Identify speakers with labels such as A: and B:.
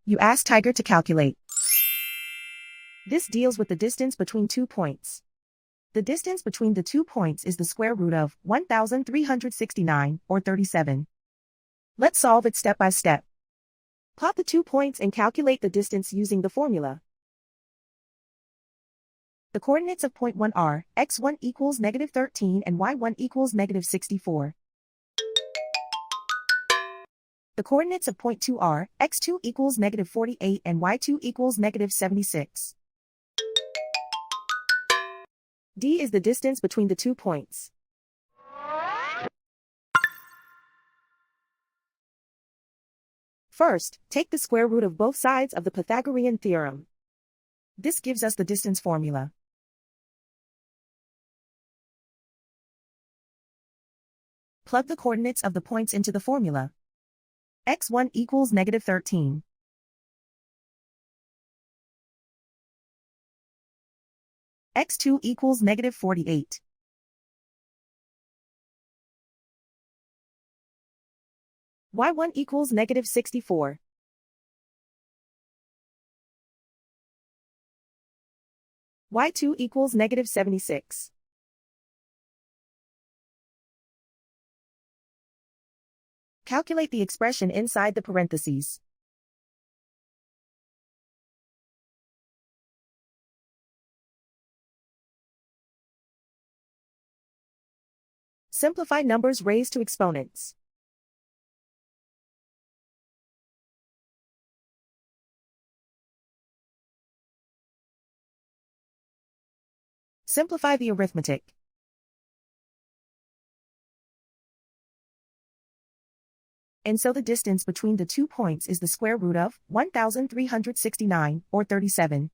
A: You ask Tiger to calculate. This deals with the distance between 2 points. The distance between the 2 points is the square root of 1,369, or 37. Let's solve it step by step. Plot the 2 points and calculate the distance using the formula. The coordinates of point 1 are, x1 equals -13 and y1 equals -64. The coordinates of point 2 are, x2 equals -48 and y2 equals -76. D is the distance between the 2 points. First, take the square root of both sides of the Pythagorean theorem. This gives us the distance formula. Plug the coordinates of the points into the formula. x1 equals -13. x2 equals -48. y1 equals -64. y2 equals -76. Calculate the expression inside the parentheses. Simplify numbers raised to exponents. Simplify the arithmetic. And so the distance between the 2 points is the square root of 1,369, or 37.